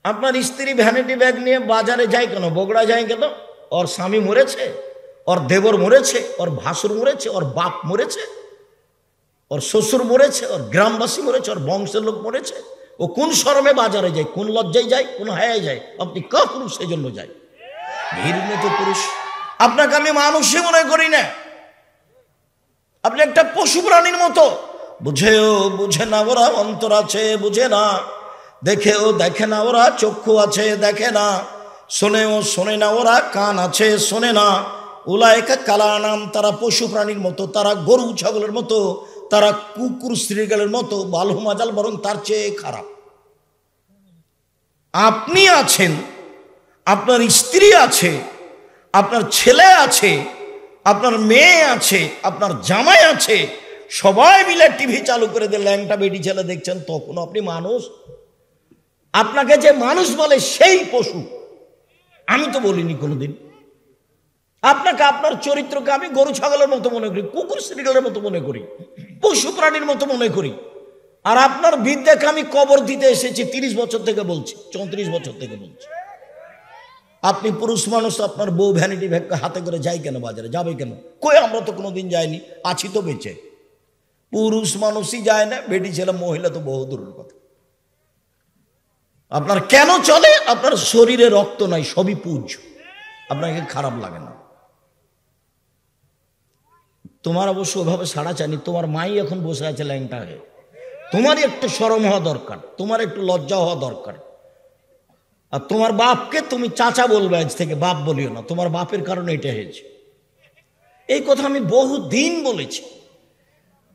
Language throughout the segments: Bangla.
আপনার স্ত্রী ভ্যানিটি ব্যাগ নিয়ে বাজারে যায় কেন, বগুড়া যায় কেন? ওর স্বামী মরেছে, ওর দেবর মরেছে, ওর ভাসুর মরেছে, ওর বাপ মরেছে, ওর শ্বশুর মরেছে, ওর গ্রামবাসী মরেছে, ওর বংশের লোক মরেছে। ও কোন শরমে বাজারে যায়, কোন লজ্জায় যায়, কোন হায়ায় যায়? আপনি কাপুরুষ, সেই জন্য যায়। ঘৃণিত পুরুষ। আপনাকে আমি মানুষই মনে করি না, আপনি একটা পশু প্রাণীর মতো। বুঝেও বুঝে না ওরা, অন্তর আছে বুঝে না, দেখেও দেখে না ওরা, চক্ষু আছে দেখে না, শোনেও শোনে না ওরা, কান আছে শোনে না। উলায়েকা কালানাম, তারা পশু প্রাণীর মতো, তারা গরু ছাগলের মতো, তারা কুকুর শ্রীগালের মতো, বালহুমাজাল, বরং তার চেয়ে খারাপ। আপনি আছেন, আপনার স্ত্রী আছে, আপনার ছেলে আছে, আপনার মেয়ে আছে, আপনার জামাই আছে, সবাই মিলে টিভি চালু করে দিয়ে ল্যাংটা বেটি ছেলে দেখছেন, তখন আপনি মানুষ? আপনাকে যে মানুষ বলে সেই পশু। আমি তো বলিনি কোনোদিন আপনাকে। আপনার চরিত্রকে আমি গরু ছাগলের মতো মনে করি, কুকুর শ্রীগালের মতো মনে করি, পশু প্রাণীর মতো মনে করি। আর আপনার বিদ্যাকে আমি কবর দিতে এসেছি 30 বছর থেকে বলছি, 34 বছর থেকে বলছি। আপনি পুরুষ মানুষ, আপনার বউ ভ্যানিটি ব্যাগ হাতে করে যায় কেন বাজারে? যাবে কেন? কই, আমরা তো কোনোদিন যাইনি, আছি তো বেঁচে। পুরুষ মানুষই যায় না, বেটি ছেলে মহিলা তো বহু দূরের কথা। আপনার কেন চলে? আপনার শরীরে রক্ত নাই, সবই পুজ, আপনাকে খারাপ লাগে না। তোমার অবশ্য ওভাবে সাড়া চাইনি, তোমার মাই এখন বসে আছে ল্যাংটা হয়ে। তোমারই একটু শরম হওয়া দরকার, তোমার একটু লজ্জা হওয়া দরকার। আর তোমার বাপকে তুমি চাচা বলবে, আজ থেকে বাপ বলিও না, তোমার বাপের কারণে এটা হয়েছে। এই কথা আমি বহুদিন বলেছি,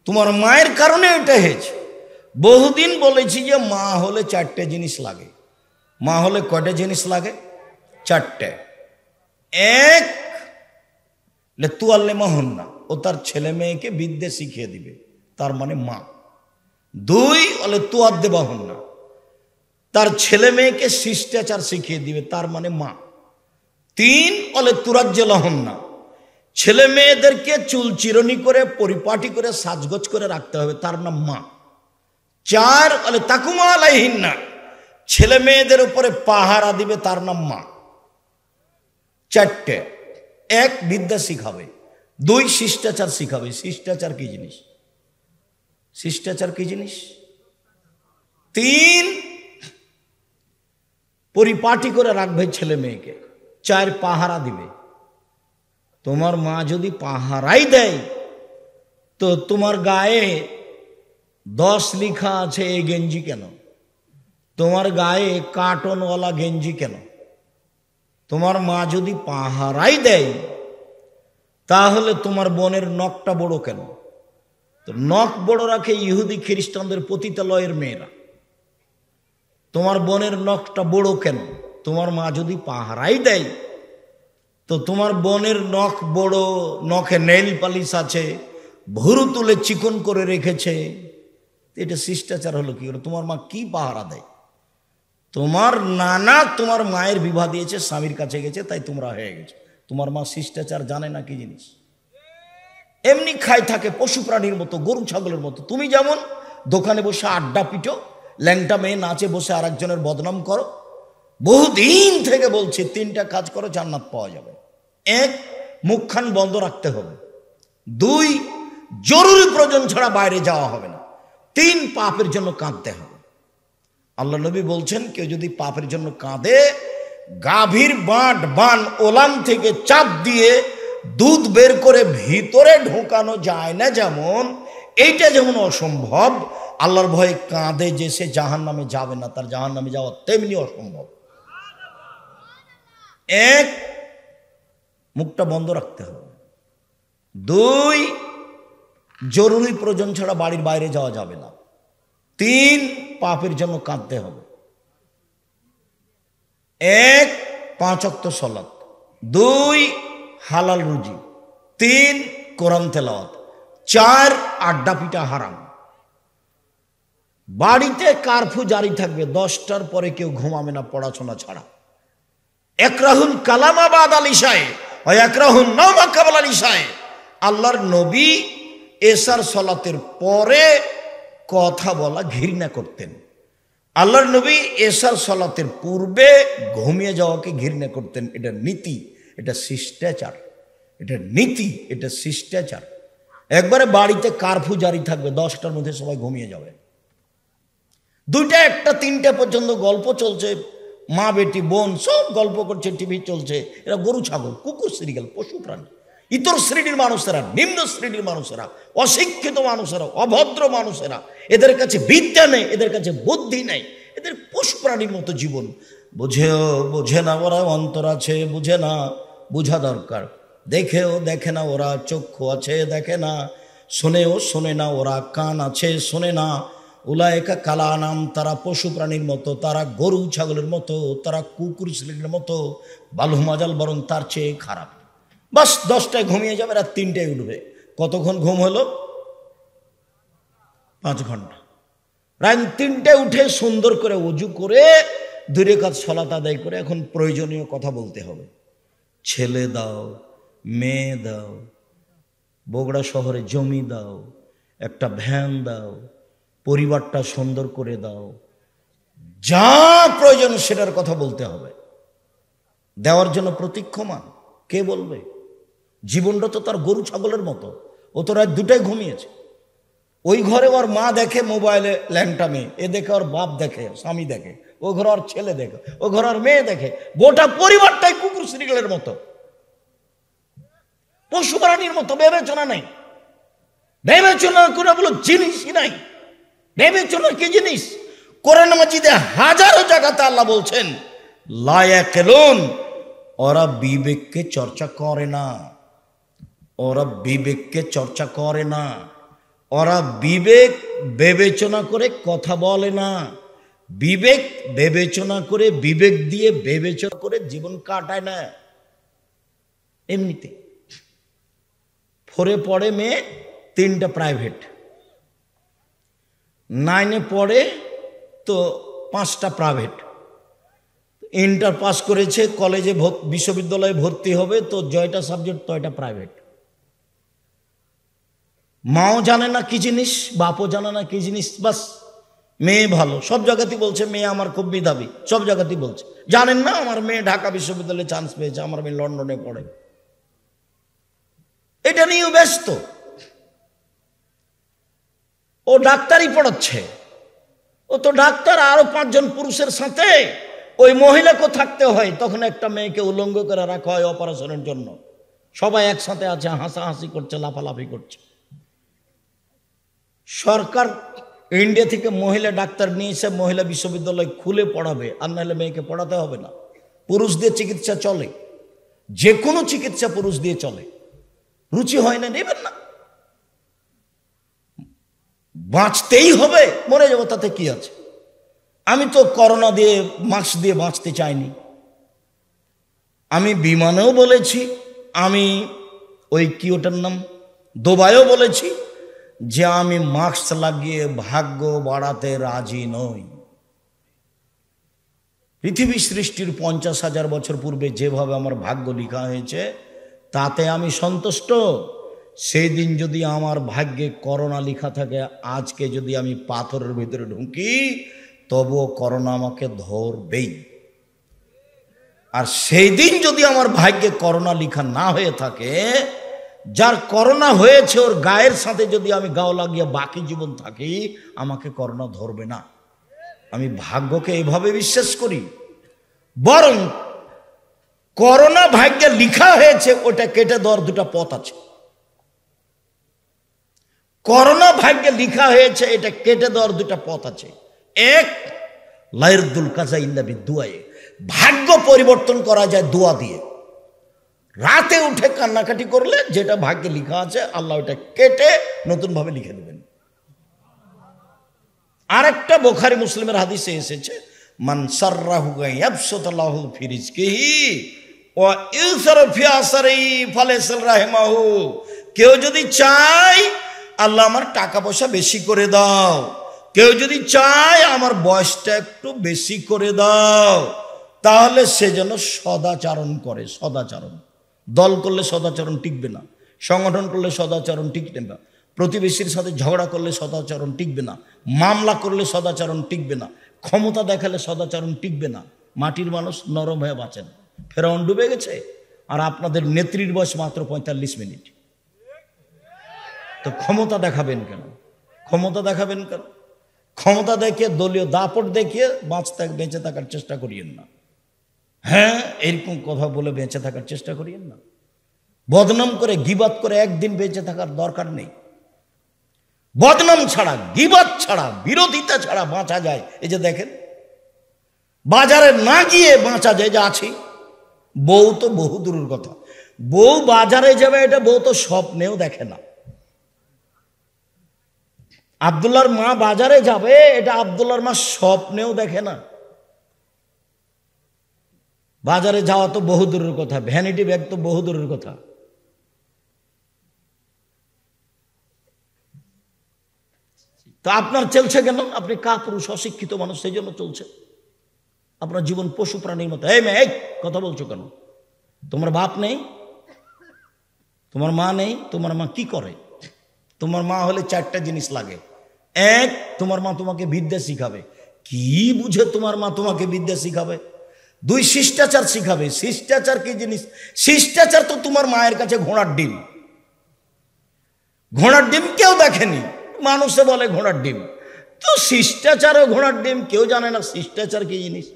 তোমার মায়ের কারণে এটা হয়েছে। বহুদিন বলেছি যে মা হলে 4টে জিনিস লাগে। মা হলে কয়টা জিনিস লাগে? 4টে। এক, তুয়াল্লে মহন্না, ও তার ছেলে মেয়েকে বিদ্যে শিখিয়ে দিবে, তার মানে মা। 2, অলে তুয়াদ্দে বাহন্না, তার ছেলে মেয়েকে শিষ্টাচার শিখিয়ে দিবে, তার মানে মা। 3, অলে তুরাজ্য লহন্না, ছেলে মেয়েদেরকে চুল চিরনি করে পরিপাটি করে সাজগোজ করে রাখতে হবে, তার নাম মা। 4, অলে তাকুমা আলাইহিন্না, ছেলে মেয়েদের উপরে পাহারা দিবে, তার নাম মা। 4টে। 1, বিদ্যা শিখাবে। 2, শিষ্টাচার শিখাবে। শিষ্টাচার কি জিনিস? শিষ্টাচার কি জিনিস? 3, পরিপাটি করে রাখবে ছেলে মেয়েকে। 4, পাহারা দিবে। তোমার মা যদি পাহারাই দেয়, তো তোমার গায়ে 10 লেখা আছে এই গেঞ্জি কেন? তোমার গায়ে কার্টনওয়ালা গেঞ্জি কেন? তোমার মা যদি পাহারাই দেয়, তাহলে তোমার বোনের নখটা বড় কেন? তো নখ বড় রাখে ইহুদি খ্রিস্টানদের পতিতালয়ের মেয়েরা। তোমার বোনের নখটা বড় কেন? তোমার মা যদি পাহারাই দেয়, তো তোমার বোনের নখ বড়, নখে নেইল পালিশ আছে, ভুরু তুলে চিকন করে রেখেছে, এটা শিষ্টাচার হলো কি? তোমার মা কি পাহারা দেয়? তোমার নানা তোমার মায়ের বিবাহ দিয়েছে, স্বামীর কাছে গেছে, তাই তোমরা হয়ে গেছে। তোমার মা শিষ্টাচার জানে না কি জিনিস? এমনি খায় থাকে পশু প্রাণীর মতো, গরু ছাগলের মতো। তুমি যেমন দোকানে বসে আড্ডা পিটো, ল্যাংটা মেয়ে নাচে বসে আর একজনের বদনাম করো। বহুদিন থেকে বলছি 3টা কাজ করো, জান্নাত পাওয়া যাবে। 1, মুখখান বন্ধ রাখতে হবে। 2, জরুরি প্রয়োজন ছাড়া বাইরে যাওয়া হবে না। 3, পাপের জন্য কাঁদতে হবে। আল্লাহ নবী বলছেন, কেউ যদি পাপের জন্য কাঁদে, গাভীর বান ওলান থেকে চাপ দিয়ে দুধ বের করে ভিতরে ঢোকানো যায় না, যেমন এইটা যেমন অসম্ভব, আল্লাহর ভয়ে কাঁদে যে সে জাহান্নামে যাবে না, তার জাহান্নামে যাওয়া তেমনি অসম্ভব। 1, মুখটা বন্ধ রাখতে হবে। 2, জরুরি প্রয়োজন ছাড়া বাড়ির বাইরে যাওয়া যাবে না। 3, পাপের জন্য কাঁদতে হবে। 1, 5 ওয়াক্ত সালাত। 2, হালাল রুজি। 3, কোরআন তেলাওয়াত। 4, আড্ডা পিটা হারাম। বাড়িতে কারফিউ জারি থাকবে, 10টার পরে কেউ ঘুমাবে না পড়াশোনা ছাড়া। একরাহুল কালামা বাদাল ইশায়ে ওয়া একরাহুন নাওমা কাবলাল ইশায়ে। আল্লাহর নবী এশার সালাতের পরে কথা বলা ঘৃণা করতেন। আল্লাহর নবী এশার সালাতের পূর্বে ঘুমিয়ে যাওয়াকে ঘৃণা করতেন। এটা নীতি, এটা শিষ্টাচার, এটা নীতি, এটা শিষ্টাচার। একবারে বাড়িতে কারফিউ জারি থাকবে, 10টার মধ্যে সবাই ঘুমিয়ে যাবে। 2টা, 1টা, 3টে পর্যন্ত গল্প চলছে, মা বেটি বোন সব গল্প করছে, টিভি চলছে। এরা গরু ছাগল কুকুর সিরিয়াল পশু প্রাণী। ইতর শ্রেণীর মানুষেরা, নিম্ন শ্রেণীর মানুষেরা, অশিক্ষিত মানুষেরা, অভদ্র মানুষেরা, এদের কাছে বিদ্যা নেই, এদের কাছে বুদ্ধি নেই, এদের পশু প্রাণীর মতো জীবন। বোঝে না ওরা, অন্তর আছে বুঝে না, বোঝা দরকার। দেখেও দেখে না ওরা, চক্ষু আছে দেখে না, শোনেও শোনে না ওরা, কান আছে শোনে না। উলায়েকা কালা নাম, তারা পশু প্রাণীর মতো, তারা গরু ছাগলের মতো, তারা কুকুর শ্রেণীর মতো, বালুমাজাল বরং তার চেয়ে খারাপ। বাস 10টায় ঘুমিয়ে যাবে, রাত 3টায় উঠবে। কতক্ষণ ঘুম হলো? 5 ঘন্টা। রাত 3টায় উঠে সুন্দর করে ওযু করে 2 রাকাত সালাত আদায় করে এখন প্রয়োজনীয় কথা বলতে হবে। ছেলে দাও, মেয়ে দাও, বগুড়া শহরে জমি দাও, একটা ভ্যান দাও, পরিবারটা সুন্দর করে দাও, যা প্রয়োজন সেটার কথা বলতে হবে। দেওয়ার জন্য প্রতীক্ষমান কে বলবে? জীবনটা তো তার গরু ছাগলের মতো। ও তো রাত 2টায় ঘুমিয়েছে। ওই ঘরে ওর মা দেখে মোবাইলে ল্যাংটা মেয়ে, এ দেখে ওর বাপ দেখে, স্বামী দেখে, ও ঘরে ওর ছেলে দেখে, ও ঘরে ওর মেয়ে দেখে, গোটা পরিবারটাই কুকুর শ্রীগলের মতো, পশু প্রাণীর মতো। বিবেচনা নাই, বিবেচনা করে বলো জিনিসই নাই। বিবেচনা কি জিনিস? কোরআন মাজিদে হাজারো জায়গাতে আল্লাহ বলছেন লা ইয়াকিলুন, ওরা বিবেককে চর্চা করে না, ওরা বিবেককে চর্চা করে না, ওরা বিবেক বিবেচনা করে কথা বলে না, বিবেক বিবেচনা করে, বিবেক দিয়ে বিবেচনা করে জীবন কাটায় না। এমনিতে 4-এ পড়ে মেয়ে, 3টা প্রাইভেট, 9-এ পড়ে তো 5টা প্রাইভেট, ইন্টার পাস করেছে, কলেজে বিশ্ববিদ্যালয়ে ভর্তি হবে তো 6টা সাবজেক্ট, 6টা প্রাইভেট। মাও জানে না কি জিনিস, বাপও জানে না কি জিনিস। বাস মেয়ে ভালো, সব জায়গাতেই বলছে মেয়ে আমার খুব মেধাবী, সব জায়গাতেই বলছে। জানেন না আমার মেয়ে ঢাকা বিশ্ববিদ্যালয়ে চান্স পেয়েছে, আমার মেয়ে লন্ডনে পড়ে। এটা নিয়েও ব্যস্ত। ও ডাক্তারি পড়াচ্ছে, ও তো ডাক্তার, আরো 5 জন পুরুষের সাথে ওই মহিলাকে থাকতে হয়। তখন একটা মেয়েকে উলঙ্গ করে রাখা হয় অপারেশনের জন্য। সবাই একসাথে আছে, হাসাহাসি করছে, লাফালাফি করছে। সরকার ইন্ডিয়া থেকে মহিলা ডাক্তার নিয়ে এসে মহিলা বিশ্ববিদ্যালয় খুলে পড়াবে, আর নাহলে মেয়েকে পড়াতে হবে না। পুরুষ দিয়ে চিকিৎসা চলে, যে কোনো চিকিৎসা পুরুষ দিয়ে চলে। রুচি হয় না, নেবেন না। বাঁচতেই হবে, মরে যাবো তাতে কি আছে? আমি তো করোনা দিয়ে মাস্ক দিয়ে বাঁচতে চাইনি। আমি বিমানেও বলেছি, আমি ওই কি ওটার নাম দুবাইও বলেছি যে আমি মাস্ক লাগিয়ে ভাগ্য বাড়াতে রাজি নই। পৃথিবী সৃষ্টির 50,000 বছর পূর্বে যেভাবে আমার ভাগ্য লেখা হয়েছে তাতে আমি সন্তুষ্ট। সেই দিন যদি আমার ভাগ্যে করোনা লেখা থাকে, আজকে যদি আমি পাথরের ভিতরে ঢুকি তবুও করোনা আমাকে ধরবেই। আর সেই দিন যদি আমার ভাগ্যে করোনা লেখা না হয়ে থাকে, যার করোনা হয়েছে ওর গায়ের সাথে যদি আমি গাও লাগিয়ে বাকি জীবন থাকি, আমাকে করোনা ধরবে না। আমি ভাগ্যকে এইভাবে বিশ্বাস করি। বরং করোনা ভাগ্যে লেখা হয়েছে, ওটা কেটে দেওয়ার 2টা পথ আছে। করোনা ভাগ্যে লেখা হয়েছে, এটা কেটে দেওয়ার 2টা পথ আছে। এক, লাইরদুল কাজা ইল্লা বিদুআয়ে, ভাগ্য পরিবর্তন করা যায় দোয়া দিয়ে। রাতে উঠে কান্নাকাটি করলে যেটা ভাগ্যে লেখা আছে আল্লাহ ওটা কেটে নতুন ভাবে লিখে দেবেন। আরেকটা বুখারী মুসলিমের হাদিসে এসেছে, মান সাররাহু ইয়াবসুতাল্লাহু ফি রিজকিহি ওয়া ইউসরা ফি আসরিহি ফালাইসাল রাহিমাহু। কেউ যদি চায় আল্লাহ আমার টাকা পয়সা বেশি করে দাও, কেউ যদি চায় আমার বয়সটা একটু বেশি করে দাও, তাহলে সে যেন সদাচরণ করে। সদাচরণ, দল করলে সদাচরণ টিকবে না, সংগঠন করলে সদাচরণ টিকবে না, প্রতিবেশীর সাথে ঝগড়া করলে সদাচরণ টিকবে না, মামলা করলে সদাচরণ টিকবে না, ক্ষমতা দেখালে সদাচরণ টিকবে না, মাটির মানুষ নরম হয়ে বাঁচেন। ফেরাউন ডুবে গেছে, আর আপনাদের নেত্রীর বয়স মাত্র 45 মিনিট। তো ক্ষমতা দেখাবেন কেন? ক্ষমতা দেখাবেন কেন? ক্ষমতা দেখিয়ে, দলীয় দাপট দেখিয়ে বেঁচে থাকার চেষ্টা করিয়েন না। হ্যাঁ, এরকম কথা বলে বেঁচে থাকার চেষ্টা করিয়েন না। বদনাম করে, গিবাত করে একদিন বেঁচে থাকার দরকার নেই। বদনাম ছাড়া, গিবাত ছাড়া, বিরোধিতা ছাড়া বাঁচা যায়। এই যে দেখেন, বাজারে না গিয়ে বাঁচা যায়, যে আছি। বউ তো বহু দূরের কথা, বউ বাজারে যাবে এটা বউ তো স্বপ্নেও দেখে না। আব্দুল্লাহর মা বাজারে যাবে এটা আব্দুল্লাহর মা স্বপ্নেও দেখে না। বাজারে যাওয়া তো বহু দূরের কথা, ভ্যানিটি ব্যাগ তো বহু দূরের কথা। তো আপনার চলছে কেন? আপনি কাপুরুষ, অশিক্ষিত মানুষ, সেই জন্য চলছে। আপনার জীবন পশু প্রাণীর মতো। এই মেয়ে, কথা বলছো কেন? তোমার বাপ নেই, তোমার মা নেই। তোমার মা কি করে? তোমার মা হলে 4টা জিনিস লাগে। এক, তোমার মা তোমাকে বিদ্যা শিখাবে। কি বুঝে তোমার মা তোমাকে বিদ্যা শিখাবে? 2, শিষ্টাচার শিখাবে। শিষ্টাচার কি জিনিস? শিষ্টাচার তো তোমার মায়ের কাছে ঘোড়ার ডিম। ঘোড়ার ডিম কেউ দেখেনি, মানুষে বলে ঘোড়ার ডিম। তো শিষ্টাচার ও ঘোড়ার ডিম কেউ জানে না শিষ্টাচার কি জিনিস।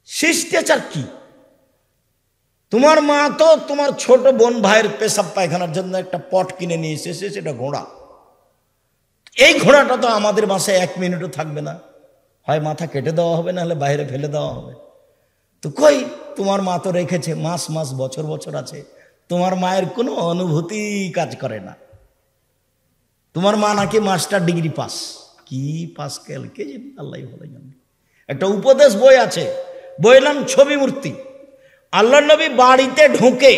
শিষ্টাচার কি? তোমার মা তো তোমার ছোট বোন ভাইয়ের পেশাব পায়খানার জন্য একটা পট কিনে নিয়ে এসেছে, সেটা ঘোড়া। এই ঘোড়াটা তো আমাদের বাসায় 1 মিনিটও থাকবে না, হয় মাথা কেটে দেওয়া হবে, নাহলে বাইরে ফেলে দেওয়া হবে। তো কই, তোমার মা তো রেখেছে, মাস মাস বছর বছর আছে। তোমার মায়ের কোনো অনুভূতি কাজ করে না। তোমার মা নাকি মাস্টার ডিগ্রি পাস, কি পাস কেল কে জানি, আল্লাহ ভালো জানে। একটা উপদেশ বই আছে, বইয়ের নাম ছবি মূর্তি। আল্লাহ নবী বাড়িতে ঢুকে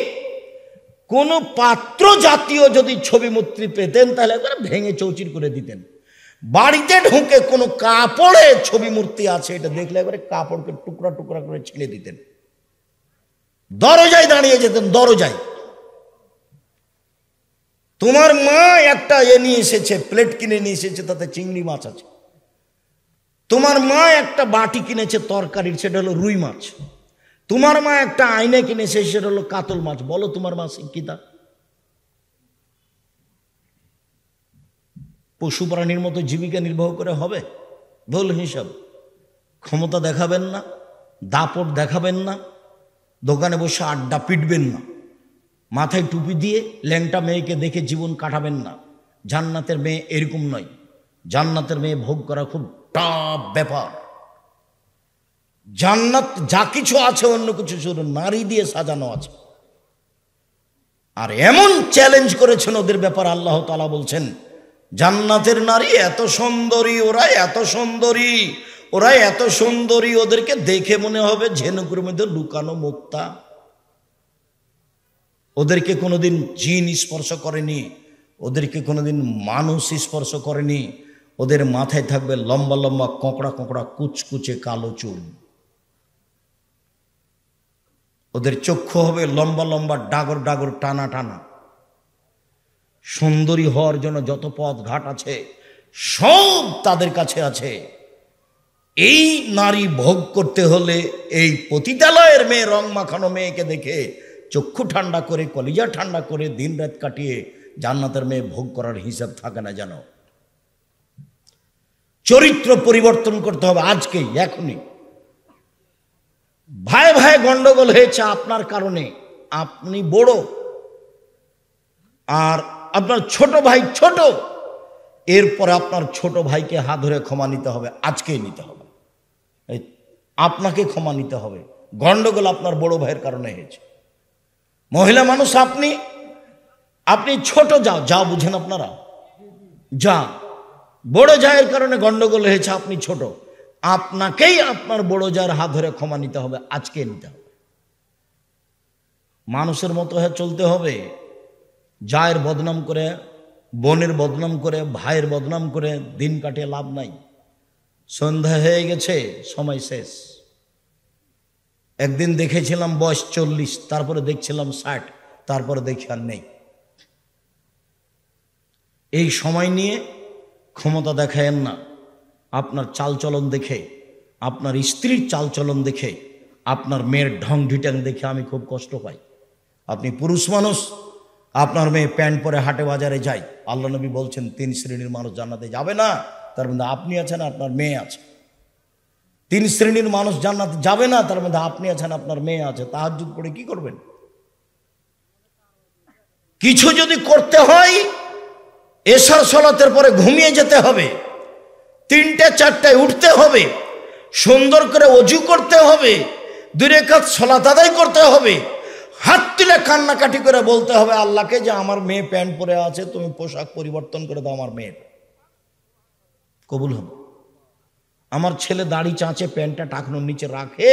কোন পাত্র জাতীয় যদি ছবি মূর্তি পেতেন তাহলে একবার ভেঙে চৌচির করে দিতেন। বাড়িতে ঢুকে কোনো কাপড়ে ছবি মূর্তি আছে এটা দেখলে একবারে কাপড়কে টুকরা টুকরা করে ছিঁড়ে দিতেন। দরজায় দাঁড়িয়ে যেতেন, দরজায়। তোমার মা একটা নিয়ে এসেছে, প্লেট কিনে নিয়ে এসেছে, তাতে চিংড়ি মাছ আছে। তোমার মা একটা বাটি কিনেছে তরকারির, সেটা হলো রুই মাছ। তোমার মা একটা আয়না কিনেছে, সেটা হলো কাতল মাছ। বলো, তোমার মা শিক্ষিতা? পশু প্রাণীর মতো জীবিকা নির্বাহ করে হবে? ভুল হিসাব। ক্ষমতা দেখাবেন না, দাপট দেখাবেন না, দোকানে বসে আড্ডা পিটবেন না, মাথায় টুপি দিয়ে ল্যাংটা মেয়েকে দেখে জীবন কাটাবেন না। জান্নাতের মেয়ে এরকম নয়। জান্নাতের মেয়ে ভোগ করা খুব টাফ ব্যাপার। জান্নাত যা কিছু আছে অন্য কিছু শুধু নারী দিয়ে সাজানো আছে। আর এমন চ্যালেঞ্জ করেছেন ওদের ব্যাপার, আল্লাহ তাআলা বলছেন জান্নাতের নারী এত সুন্দরী, ওরা এত সুন্দরী, ওরা এত সুন্দরী, ওদেরকে দেখে মনে হবে ঝিনুকের মধ্যে লুকানো মুক্তা। ওদেরকে কোনোদিন জিন স্পর্শ করেনি, ওদেরকে কোনোদিন মানুষ স্পর্শ করেনি। ওদের মাথায় থাকবে লম্বা লম্বা কোঁকড়া কোঁকড়া কুচকুচে কালো চুল। ওদের চক্ষু হবে লম্বা লম্বা ডাগর ডাগর টানা টানা। সুন্দরী হওয়ার জন্য যত পথ ঘাট আছে সব তাদের কাছে আছে। এই নারী ভোগ করতে হলে এই পতিতালয়ের মেয়ে, রং মাখানো মেয়েকে দেখে চক্ষু ঠান্ডা করে, কলিজা ঠান্ডা করে দিন রাত কাটিয়ে জান্নাতের মেয়ে ভোগ করার হিসাব থাকে না জানো। চরিত্র পরিবর্তন করতে হবে আজকেই, এখনই। ভাই ভাই গন্ডগোল হয়েছে আপনার কারণে। আপনি বড় আর আপনার ছোট ভাই ছোট, এরপরে আপনার ছোট ভাইকে হাত ধরে ক্ষমা নিতে হবে, আজকেই নিতে হবে। আপনাকে ক্ষমা নিতে হবে। গন্ডগোল আপনার বড় ভাইয়ের কারণে হয়েছে। মহিলা মানুষ আপনি ছোট, যাও বুঝেন আপনারা, যা বড় জায়ের কারণে গন্ডগোল হয়েছে, আপনি ছোট, আপনাকেই আপনার বড় জায়ের হাত ধরে ক্ষমা নিতে হবে, আজকে নিতে হবে। মানুষের মতো হয়ে চলতে হবে। জায়ের বদনাম করে, বোনের বদনাম করে, ভাইয়ের বদনাম করে দিন কাটিয়ে লাভ নাই। সন্ধ্যা হয়ে গেছে, সময় শেষ। একদিন দেখেছিলাম বয়স 40, তারপরে দেখছিলাম 60, তারপরে দেখি আর নেই। এই সময় নিয়ে ক্ষমতা দেখায়েন না। আপনার চালচলন দেখে, আপনার স্ত্রীর চালচলন দেখে, আপনার মেয়ের ঢং ঢিটাং দেখে আমি খুব কষ্ট পাই। আপনি পুরুষ মানুষ, আপনার মেয়ে প্যান্ট পরে হাটে বাজারে যায়, আল্লাহ নবী বলছেন 3 শ্রেণীর মানুষ জান্নাতে যাবে না, তার মধ্যে আপনি আছেন, আপনার মেয়ে আছে। 3 শ্রেণীর মানুষ জান্নাতে যাবে না, তার মধ্যে আপনি আছেন, আপনার মেয়ে আছে। তাহাজ্জুদ পড়ে কি করবেন? কিছু যদি করতে হয় এশার সালাতের পরে ঘুমিয়ে যেতে হবে, 3টে 4টায় উঠতে হবে, সুন্দর করে ওযু করতে হবে, 2 রাকাত সালাত আদায় করতে হবে, হাত তুলে কান্নাকাটি করে বলতে হবে আল্লাহকে যে আমার মেয়ে প্যান্ট পরে আছে, তুমি পোশাক পরিবর্তন করে দাও, আমার মেয়ের কবুল হবে। আমার ছেলে দাড়ি চাঁচে, প্যান্টটা টাকনোর নিচে রাখে,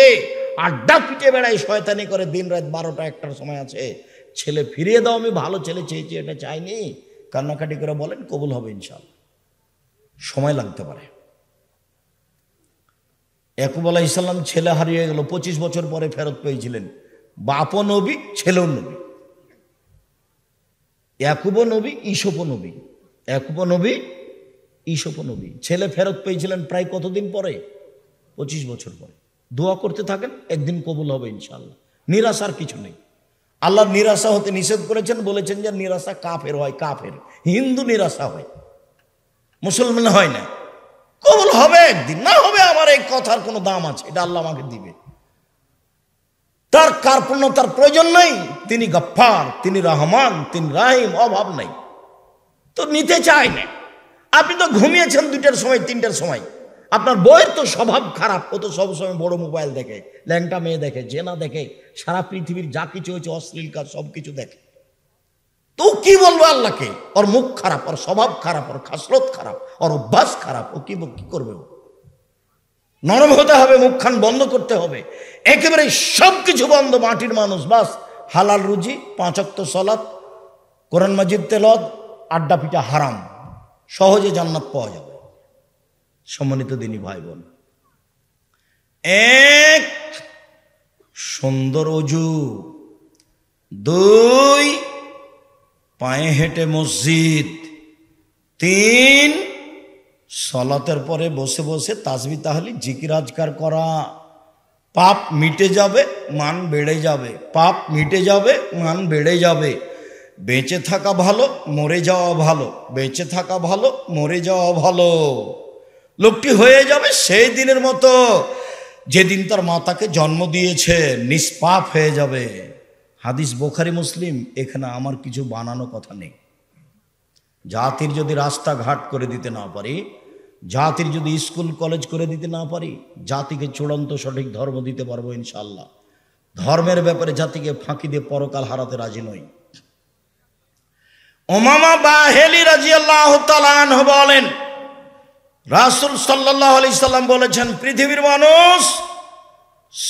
আড্ডা পিটে বেড়ায়, শয়তানি করে, দিন রাত 12টা 1টার সময় আছে, ছেলে ফিরিয়ে দাও, আমি ভালো ছেলে চেয়েছি, এটা চাইনি, কান্নাকাটি করে বলেন, কবুল হবে ইনশাআল্লাহ। সময় লাগতে পারে। ইয়াকুব আলাইহিস সালাম ছেলে হারিয়ে গেল, 25 বছর পরে ফেরত পেয়েছিলেন। বাপও নবী, ছেলেও নবী। ইয়াকুবও নবী, ঈসুফও নবী। ইয়াকুবও নবী, ঈসুফও নবী। ছেলে ফেরত পেয়েছিলেন প্রায় কতদিন পরে? 25 বছর পরে। দোয়া করতে থাকেন, একদিন কবুল হবে ইনশাআল্লাহ। নিরাশার কিছু নেই। আল্লাহ নিরাশা হতে নিষেধ করেছেন, বলেছেন যে নিরাশা কাফের হয়, কাফের। হিন্দু নিরাশা হয়, মুসলমান হয় না। কবুল হবে একদিন, না হবে আমার এই কথার কোনো দাম আছে, এটা আল্লাহ আমাকে দিবে। তার কার্পণ্যতার প্রয়োজন নাই। তিনি গফফার, তিনি রহমান, তিনি রাহিম, অভাব নাই। তো নিতে চায় না। আপনি তো ঘুমিয়েছেন 2টার সময়, 3টার সময়। আপনার বউয়ের তো স্বভাব খারাপ, ও তো সবসময় বড় মোবাইল দেখে, ল্যাংটা মেয়ে দেখে, জেনা দেখে, সারা পৃথিবীর যা কিছু হয়েছে অশ্লীল কাজ সব কিছু দেখে। তো কি বলবো আল্লাহকে? ওর মুখ খারাপ, ওর স্বভাব খারাপ, ওর খাসলত খারাপ, ওর অভ্যাস খারাপ, ও কি করবে? নরম হতে হবে, মুখখান বন্ধ করতে হবে, একেবারে সবকিছু বন্ধ। মাটির মানুষ, বাস হালাল রুজি, 5 ওয়াক্ত সালাত, কোরআন মাজিদ তেলাওয়াত, আড্ডা পিটা হারাম, সহজে জান্নাত পাওয়া যাবে। সম্মানিত দিনী ভাই বোন, 1 সুন্দর ওযু, 2 পায়ে হেঁটে মসজিদ, 3 সালাতের পরে বসে বসে তাসবিহ তাহলিল জিকির আজকার করা। পাপ মিটে যাবে, মান বেড়ে যাবে। পাপ মিটে যাবে, মান বেড়ে যাবে। বেঁচে থাকা ভালো, মরে যাওয়া ভালো। বেঁচে থাকা ভালো, মরে যাওয়া ভালো। লোকটি হয়ে যাবে সেই দিনের মতো যেদিন তার মাতাকে জন্ম দিয়েছে, নিষ্পাপ হয়ে যাবে। হাদিস বুখারী মুসলিম, এখানে আমার কিছু বানানো কথা নেই। জাতির যদি রাস্তাঘাট করে দিতে না পারি, জাতির যদি স্কুল কলেজ করে দিতে না পারি, জাতিকে চূড়ান্ত সঠিক ধর্ম দিতে পারবো ইনশাআল্লাহ। ধর্মের ব্যাপারে জাতিকে ফাঁকি দিয়ে পরকাল হারাতে রাজি নই। উমামা বাহেলি রাদিয়াল্লাহু তাআলা আনহু বলেন, রাসূল সাল্লাল্লাহু আলাইহি সাল্লাম বলেছেন, পৃথিবীর মানুষ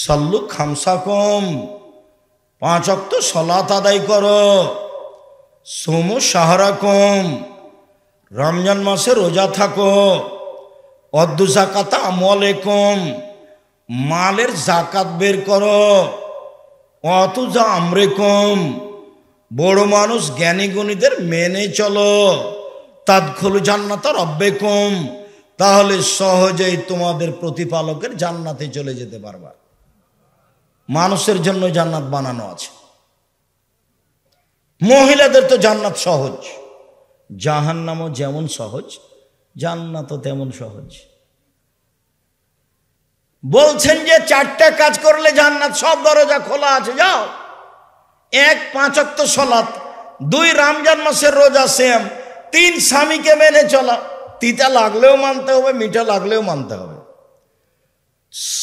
সাল্লু খামসাকুম, 5 ওয়াক্ত সালাত আদায় করো, সুমু শাহরাকুম, রমজান মাসে রোজা থাকো, অদ্দু যাকাতা আমওয়ালিকুম, মালের যাকাত বের করো, অতুজা আমরিকুম, বড় মানুষ জ্ঞানী গুণীদের মেনে চলো, তাদখুলু জান্নাতা রাব্বিকুম, তাহলে সহজেই তোমাদের প্রতিপালকের জান্নাতে চলে যেতে পারবা। মানুষের জন্য জান্নাত বানানো আছে। মহিলাদের তো জান্নাত সহজ, জাহান্নামও যেমন সহজ, জান্নাতও তেমন সহজ। বলছেন যে 4টা কাজ করলে জান্নাত, সব দরজা খোলা আছে, যাও। 1 5 ওয়াক্ত সালাত, 2 রমজান মাসের রোজা, সেম। 3 স্বামীকে মেনে চলা, তিতা লাগলেও মানতে হবে, মিঠা লাগলেও মানতে হবে।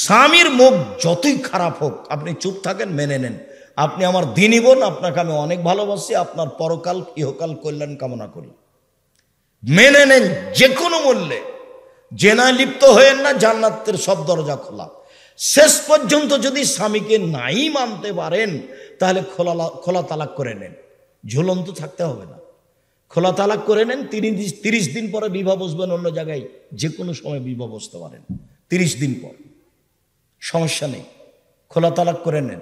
স্বামীর মুখ যতই খারাপ হোক আপনি চুপ থাকেন, মেনে নেন। আপনি আমার দিনী বোন, আপনাকে আমি অনেক ভালোবাসি, আপনার পরকাল ইহকাল কল্যাণ কামনা করি। মেনে নেন যে কোনো মূল্যে। জেনায় লিপ্ত হয়েন না, জান্নাতের সব দরজা খোলা। শেষ পর্যন্ত যদি স্বামীকে নাই মানতে পারেন, তাহলে খোলা তালাক করে নেন, ঝুলন্ত থাকতে হবে না। খোলা তালাক করে নেন, 30 দিন পরে বিবাহ বসবেন অন্য জায়গায়, যে কোনো সময় বিবাহ বসতে পারেন 30 দিন পর, সমস্যা নেই। খোলা তালাক করে নেন।